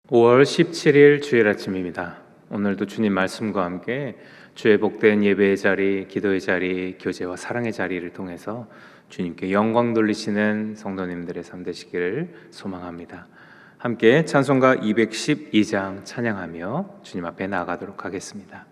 5월 17일 주일 아침입니다. 오늘도 주님 말씀과 함께 주의 복된 예배의 자리, 기도의 자리, 교제와 사랑의 자리를 통해서 주님께 영광 돌리시는 성도님들의 삶 되시기를 소망합니다. 함께 찬송가 212장 찬양하며 주님 앞에 나아가도록 하겠습니다.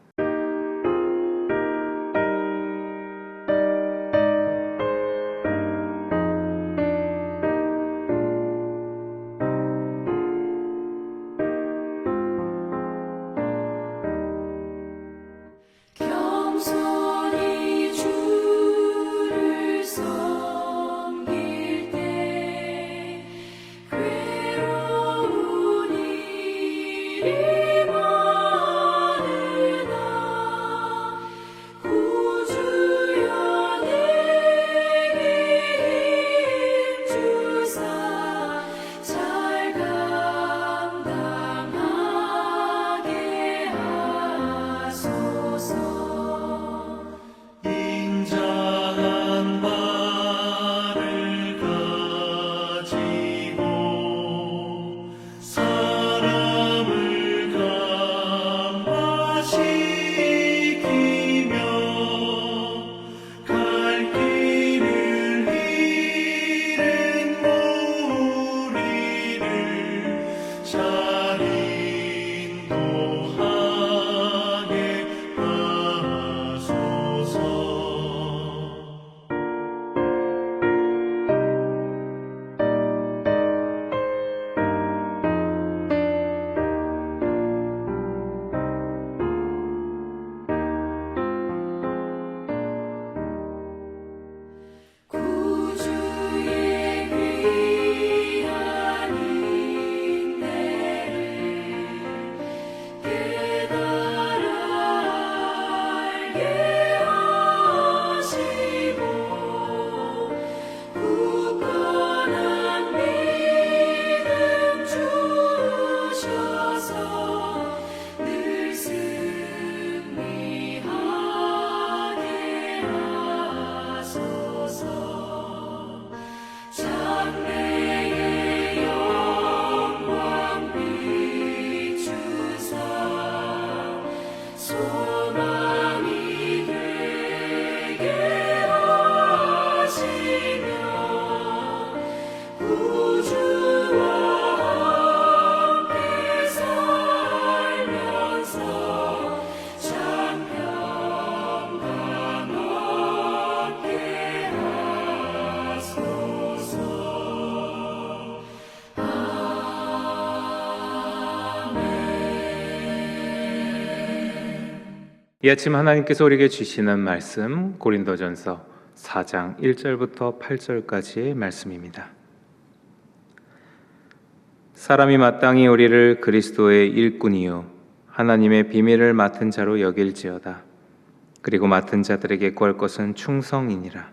이 아침 하나님께서 우리에게 주시는 말씀 고린도전서 4장 1절부터 8절까지의 말씀입니다. 사람이 마땅히 우리를 그리스도의 일꾼이요 하나님의 비밀을 맡은 자로 여길지어다. 그리고 맡은 자들에게 구할 것은 충성이니라.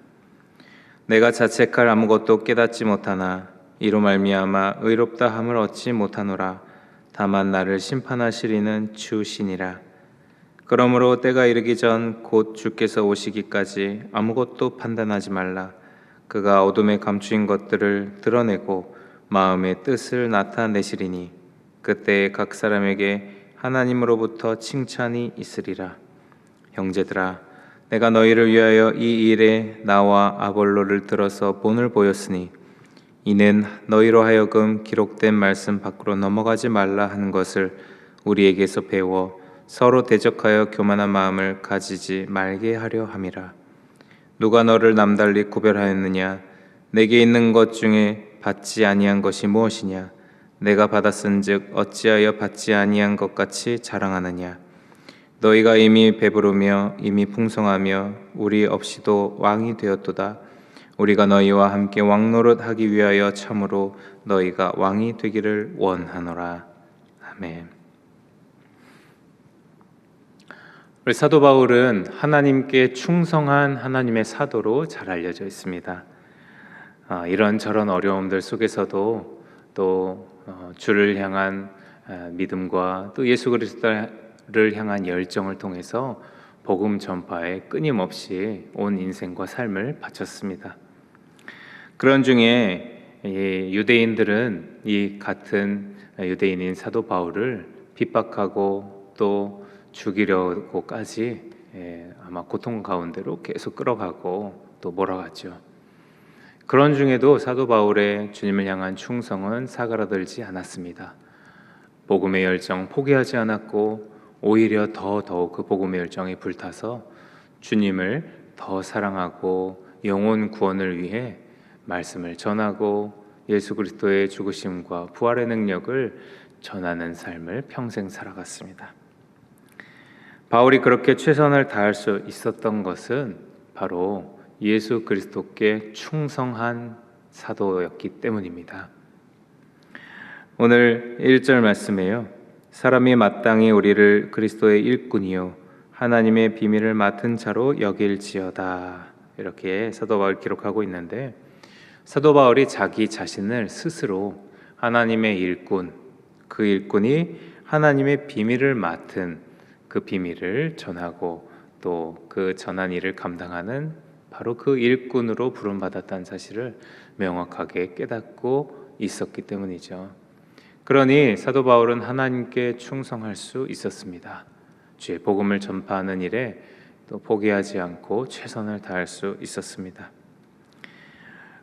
내가 자책할 아무것도 깨닫지 못하나 이로 말미암아 의롭다 함을 얻지 못하노라. 다만 나를 심판하시리는 주시니라. 그러므로 때가 이르기 전 곧 주께서 오시기까지 아무것도 판단하지 말라. 그가 어둠에 감추인 것들을 드러내고 마음의 뜻을 나타내시리니 그때 각 사람에게 하나님으로부터 칭찬이 있으리라. 형제들아, 내가 너희를 위하여 이 일에 나와 아볼로를 들어서 본을 보였으니 이는 너희로 하여금 기록된 말씀 밖으로 넘어가지 말라 하는 것을 우리에게서 배워 서로 대적하여 교만한 마음을 가지지 말게 하려 함이라. 누가 너를 남달리 구별하였느냐? 내게 있는 것 중에 받지 아니한 것이 무엇이냐? 내가 받았은즉 어찌하여 받지 아니한 것 같이 자랑하느냐? 너희가 이미 배부르며 이미 풍성하며 우리 없이도 왕이 되었도다. 우리가 너희와 함께 왕노릇하기 위하여 참으로 너희가 왕이 되기를 원하노라. 아멘. 우리 사도 바울은 하나님께 충성한 하나님의 사도로 잘 알려져 있습니다. 이런저런 어려움들 속에서도 또 주를 향한 믿음과 또 예수 그리스도를 향한 열정을 통해서 복음 전파에 끊임없이 온 인생과 삶을 바쳤습니다. 그런 중에 유대인들은 이 같은 유대인인 사도 바울을 핍박하고 또 죽이려고까지 아마 고통 가운데로 계속 끌어가고 또 몰아갔죠. 그런 중에도 사도 바울의 주님을 향한 충성은 사그라들지 않았습니다. 복음의 열정 포기하지 않았고 오히려 더더욱 그 복음의 열정이 불타서 주님을 더 사랑하고 영혼 구원을 위해 말씀을 전하고 예수 그리스도의 죽으심과 부활의 능력을 전하는 삶을 평생 살아갔습니다. 바울이 그렇게 최선을 다할 수 있었던 것은 바로 예수 그리스도께 충성한 사도였기 때문입니다. 오늘 1절 말씀에요. 사람이 마땅히 우리를 그리스도의 일꾼이요 하나님의 비밀을 맡은 자로 여길지어다. 이렇게 사도 바울이 기록하고 있는데, 사도 바울이 자기 자신을 스스로 하나님의 일꾼, 그 일꾼이 하나님의 비밀을 맡은 그 비밀을 전하고 또 그 전한 일을 감당하는 바로 그 일꾼으로 부름받았다는 사실을 명확하게 깨닫고 있었기 때문이죠. 그러니 사도 바울은 하나님께 충성할 수 있었습니다. 주의 복음을 전파하는 일에 또 포기하지 않고 최선을 다할 수 있었습니다.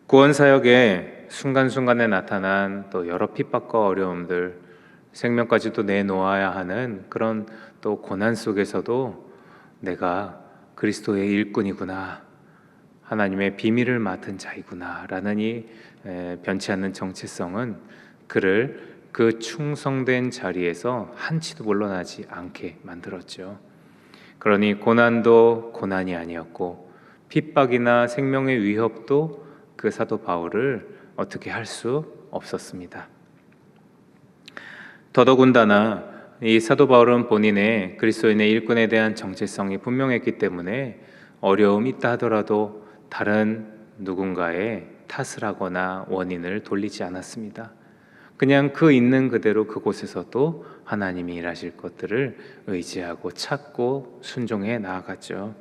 구원 사역에 순간순간에 나타난 또 여러 핍박과 어려움들, 생명까지도 내놓아야 하는 그런 또 고난 속에서도 내가 그리스도의 일꾼이구나, 하나님의 비밀을 맡은 자이구나 라는 이 변치 않는 정체성은 그를 그 충성된 자리에서 한치도 물러나지 않게 만들었죠. 그러니 고난도 고난이 아니었고 핍박이나 생명의 위협도 그 사도 바울을 어떻게 할 수 없었습니다. 더더군다나 이 사도 바울은 본인의 그리스도인의 일꾼에 대한 정체성이 분명했기 때문에 어려움이 있다 하더라도 다른 누군가의 탓을 하거나 원인을 돌리지 않았습니다. 그냥 그 있는 그대로 그곳에서도 하나님이 일하실 것들을 의지하고 찾고 순종해 나아갔죠.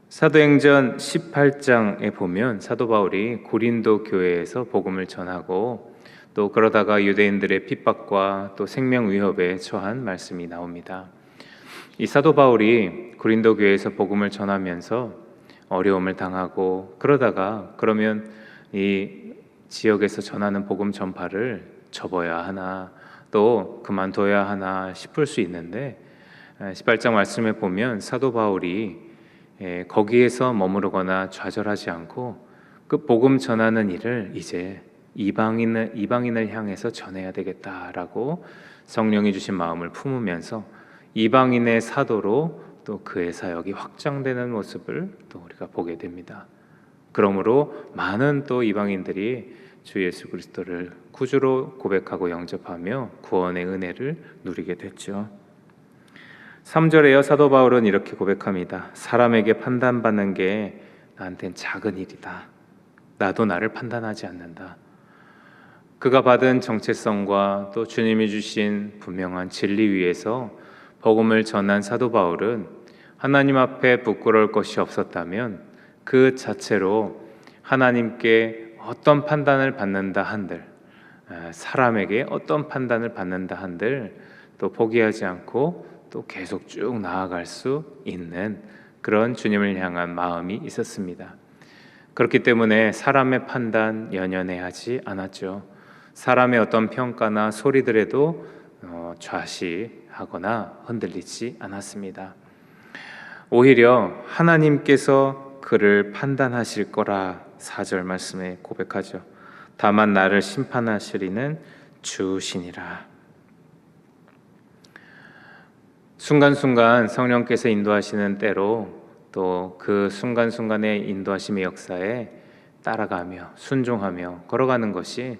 사도행전 18장에 보면 사도 바울이 고린도 교회에서 복음을 전하고 또 그러다가 유대인들의 핍박과 또 생명 위협에 처한 말씀이 나옵니다. 이 사도 바울이 고린도 교회에서 복음을 전하면서 어려움을 당하고 그러면 이 지역에서 전하는 복음 전파를 접어야 하나 또 그만둬야 하나 싶을 수 있는데 18장 말씀에 보면 사도 바울이 거기에서 머무르거나 좌절하지 않고 그 복음 전하는 일을 이제 이방인을 향해서 전해야 되겠다라고 성령이 주신 마음을 품으면서 이방인의 사도로 또 그의 사역이 확장되는 모습을 또 우리가 보게 됩니다. 그러므로 많은 또 이방인들이 주 예수 그리스도를 구주로 고백하고 영접하며 구원의 은혜를 누리게 됐죠. 3절에요. 사도 바울은 이렇게 고백합니다. 사람에게 판단받는 게 나한텐 작은 일이다. 나도 나를 판단하지 않는다. 그가 받은 정체성과 또 주님이 주신 분명한 진리 위에서 복음을 전한 사도 바울은 하나님 앞에 부끄러울 것이 없었다면 그 자체로 하나님께 어떤 판단을 받는다 한들, 사람에게 어떤 판단을 받는다 한들 또 포기하지 않고 또 계속 쭉 나아갈 수 있는 그런 주님을 향한 마음이 있었습니다. 그렇기 때문에 사람의 판단 연연해하지 않았죠. 사람의 어떤 평가나 소리들에도 좌시하거나 흔들리지 않았습니다. 오히려 하나님께서 그를 판단하실 거라 4절 말씀에 고백하죠. 다만 나를 심판하시리는 주시니라. 순간순간 성령께서 인도하시는 때로 또 그 순간순간의 인도하심의 역사에 따라가며 순종하며 걸어가는 것이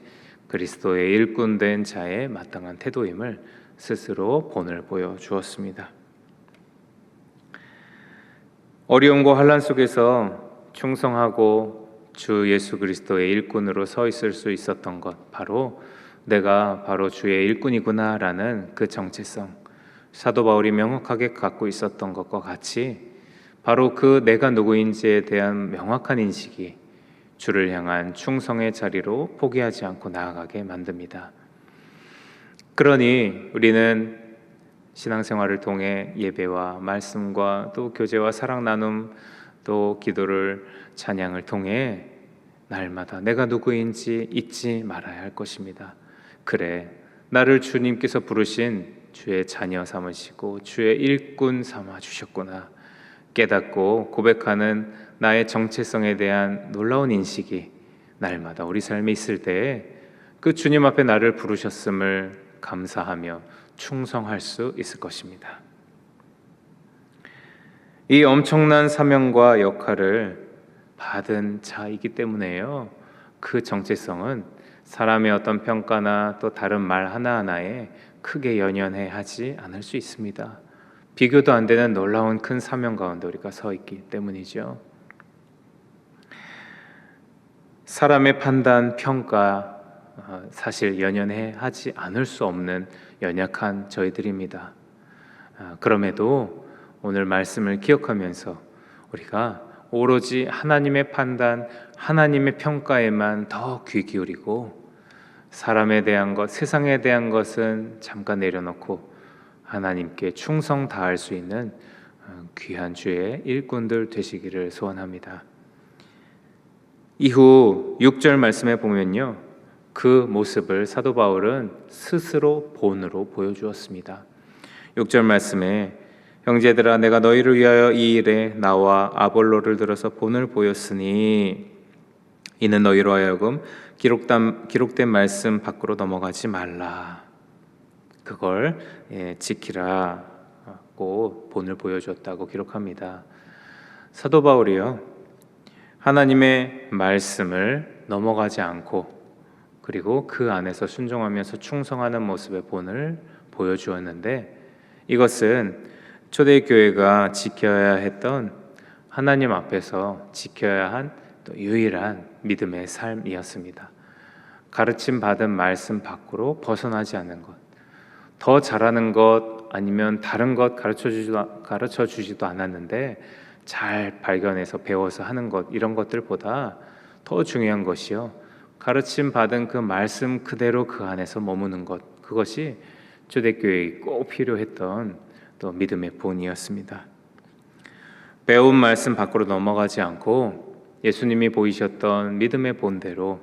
그리스도의 일꾼된 자의 마땅한 태도임을 스스로 본을 보여주었습니다. 어려움과 환난 속에서 충성하고 주 예수 그리스도의 일꾼으로 서 있을 수 있었던 것, 내가 바로 주의 일꾼이구나라는 그 정체성, 사도 바울이 명확하게 갖고 있었던 것과 같이 바로 그 내가 누구인지에 대한 명확한 인식이 주를 향한 충성의 자리로 포기하지 않고 나아가게 만듭니다. 그러니 우리는 신앙생활을 통해 예배와 말씀과 또 교제와 사랑 나눔 또 기도를 찬양을 통해 날마다 내가 누구인지 잊지 말아야 할 것입니다. 그래, 나를 주님께서 부르신 주의 자녀 삼으시고 주의 일꾼 삼아 주셨구나 깨닫고 고백하는 나의 정체성에 대한 놀라운 인식이 날마다 우리 삶에 있을 때에 그 주님 앞에 나를 부르셨음을 감사하며 충성할 수 있을 것입니다. 이 엄청난 사명과 역할을 받은 자이기 때문에요. 그 정체성은 사람의 어떤 평가나 또 다른 말 하나하나에 크게 연연해 하지 않을 수 있습니다. 비교도 안 되는 놀라운 큰 사명 가운데 우리가 서 있기 때문이죠. 사람의 판단, 평가 사실 연연해 하지 않을 수 없는 연약한 저희들입니다. 그럼에도 오늘 말씀을 기억하면서 우리가 오로지 하나님의 판단, 하나님의 평가에만 더 귀 기울이고 사람에 대한 것, 세상에 대한 것은 잠깐 내려놓고 하나님께 충성 다할 수 있는 귀한 주의 일꾼들 되시기를 소원합니다. 이후 6절 말씀에 보면요, 그 모습을 사도 바울은 스스로 본으로 보여주었습니다. 6절 말씀에 형제들아 내가 너희를 위하여 이 일에 나와 아볼로를 들어서 본을 보였으니 이는 너희로 하여금 기록된 말씀 밖으로 넘어가지 말라. 그걸 지키라고 본을 보여줬다고 기록합니다. 사도 바울이요, 하나님의 말씀을 넘어가지 않고 그리고 그 안에서 순종하면서 충성하는 모습의 본을 보여주었는데 이것은 초대교회가 지켜야 했던 하나님 앞에서 지켜야 한 또 유일한 믿음의 삶이었습니다. 가르침 받은 말씀 밖으로 벗어나지 않는 것, 더 잘하는 것 아니면 다른 것 가르쳐 주지도 않았는데 잘 발견해서 배워서 하는 것, 이런 것들보다 더 중요한 것이요, 가르침 받은 그 말씀 그대로 그 안에서 머무는 것, 그것이 초대교회에 꼭 필요했던 또 믿음의 본이었습니다. 배운 말씀 밖으로 넘어가지 않고 예수님이 보이셨던 믿음의 본대로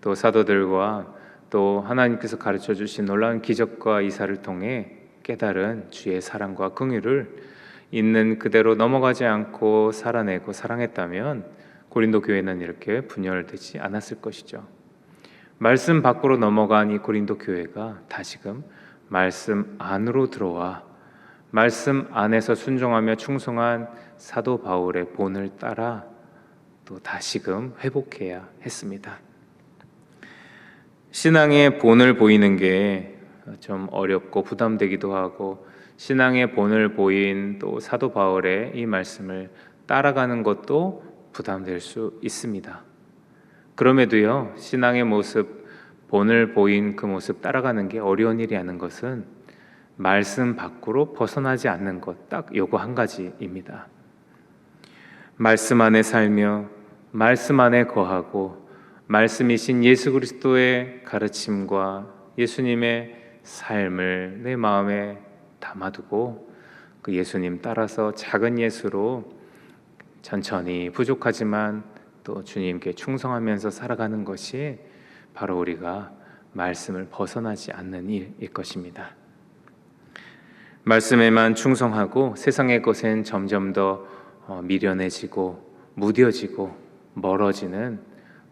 또 사도들과 또 하나님께서 가르쳐 주신 놀라운 기적과 이사를 통해 깨달은 주의 사랑과 긍휼을 있는 그대로 넘어가지 않고 살아내고 사랑했다면 고린도 교회는 이렇게 분열되지 않았을 것이죠. 말씀 밖으로 넘어간 이 고린도 교회가 다시금 말씀 안으로 들어와 말씀 안에서 순종하며 충성한 사도 바울의 본을 따라 또 다시금 회복해야 했습니다. 신앙의 본을 보이는 게 좀 어렵고 부담되기도 하고 신앙의 본을 보인 또 사도 바울의 이 말씀을 따라가는 것도 부담될 수 있습니다. 그럼에도요, 신앙의 모습, 본을 보인 그 모습 따라가는 게 어려운 일이 아닌 것은 말씀 밖으로 벗어나지 않는 것, 딱 요거 한 가지입니다. 말씀 안에 살며 말씀 안에 거하고 말씀이신 예수 그리스도의 가르침과 예수님의 삶을 내 마음에 담아두고 그 예수님 따라서 작은 예수로 천천히 부족하지만 또 주님께 충성하면서 살아가는 것이 바로 우리가 말씀을 벗어나지 않는 일일 것입니다. 말씀에만 충성하고 세상의 것엔 점점 더 미련해지고 무뎌지고 멀어지는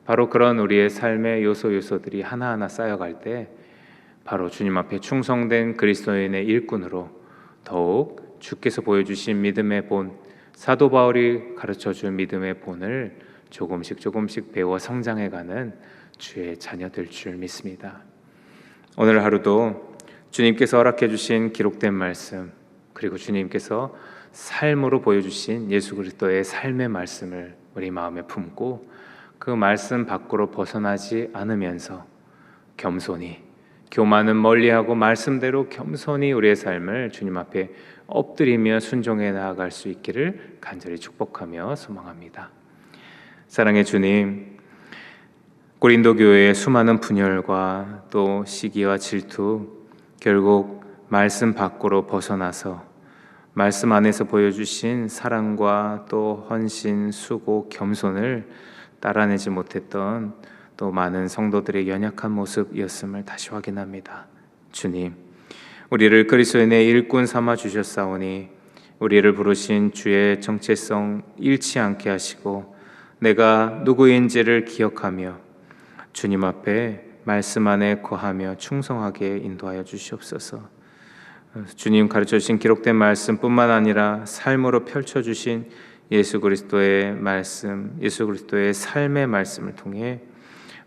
바로 그런 우리의 삶의 요소들이 하나하나 쌓여갈 때 바로 주님 앞에 충성된 그리스도인의 일꾼으로 더욱 주께서 보여주신 믿음의 본, 사도 바울이 가르쳐준 믿음의 본을 조금씩 배워 성장해가는 주의 자녀들 줄 믿습니다. 오늘 하루도 주님께서 허락해 주신 기록된 말씀, 그리고 주님께서 삶으로 보여주신 예수 그리스도의 삶의 말씀을 우리 마음에 품고 그 말씀 밖으로 벗어나지 않으면서 겸손히, 교만은 멀리하고 말씀대로 겸손히 우리의 삶을 주님 앞에 엎드리며 순종해 나아갈 수 있기를 간절히 축복하며 소망합니다. 사랑의 주님, 고린도 교회의 수많은 분열과 또 시기와 질투, 결국 말씀 밖으로 벗어나서 말씀 안에서 보여주신 사랑과 또 헌신, 수고, 겸손을 따라내지 못했던 또 많은 성도들의 연약한 모습이었음을 다시 확인합니다. 주님, 우리를 그리스도인의 일꾼 삼아 주셨사오니 우리를 부르신 주의 정체성 잃지 않게 하시고 내가 누구인지를 기억하며 주님 앞에 말씀 안에 거하며 충성하게 인도하여 주시옵소서. 주님 가르쳐 주신 기록된 말씀뿐만 아니라 삶으로 펼쳐 주신 예수 그리스도의 말씀, 예수 그리스도의 삶의 말씀을 통해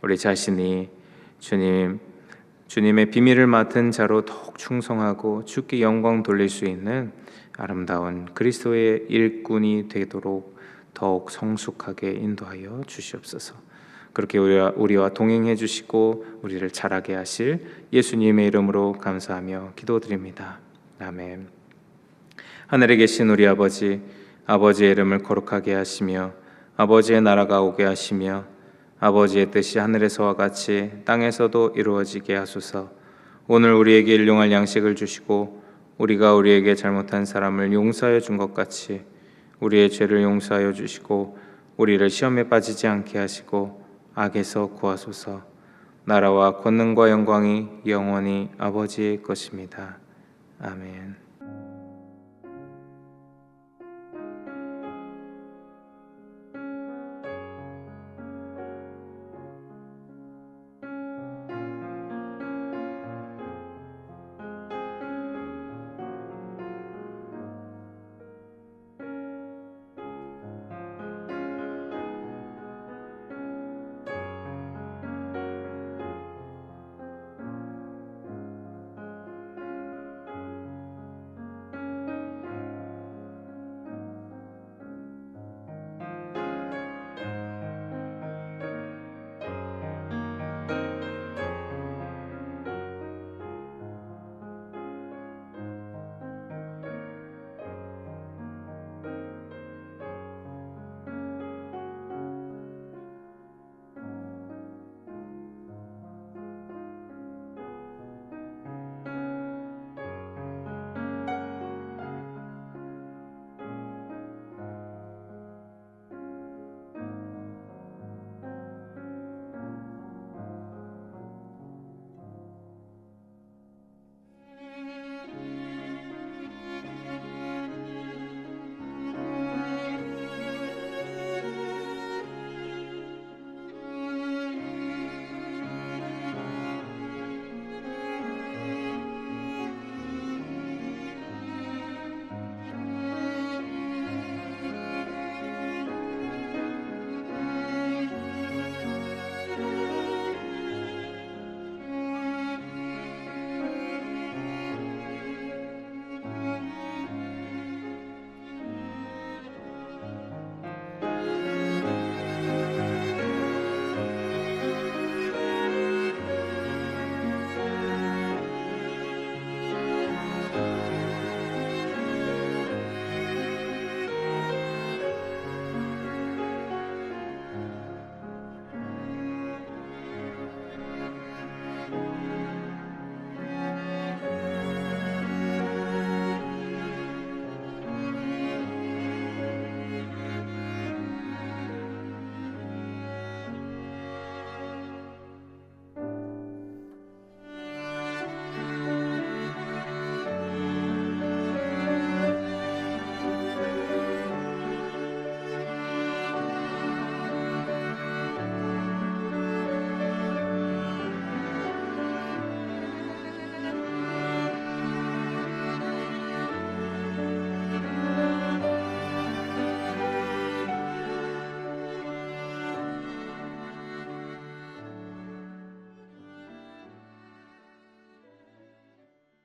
우리 자신이 주님의 비밀을 맡은 자로 더욱 충성하고 주께 영광 돌릴 수 있는 아름다운 그리스도의 일꾼이 되도록 더욱 성숙하게 인도하여 주시옵소서. 그렇게 우리와 동행해 주시고 우리를 자라게 하실 예수님의 이름으로 감사하며 기도드립니다. 아멘. 하늘에 계신 우리 아버지, 아버지의 이름을 거룩하게 하시며 아버지의 나라가 오게 하시며 아버지의 뜻이 하늘에서와 같이 땅에서도 이루어지게 하소서. 오늘 우리에게 일용할 양식을 주시고 우리가 우리에게 잘못한 사람을 용서하여 준 것 같이 우리의 죄를 용서하여 주시고 우리를 시험에 빠지지 않게 하시고 악에서 구하소서. 나라와 권능과 영광이 영원히 아버지의 것입니다. 아멘.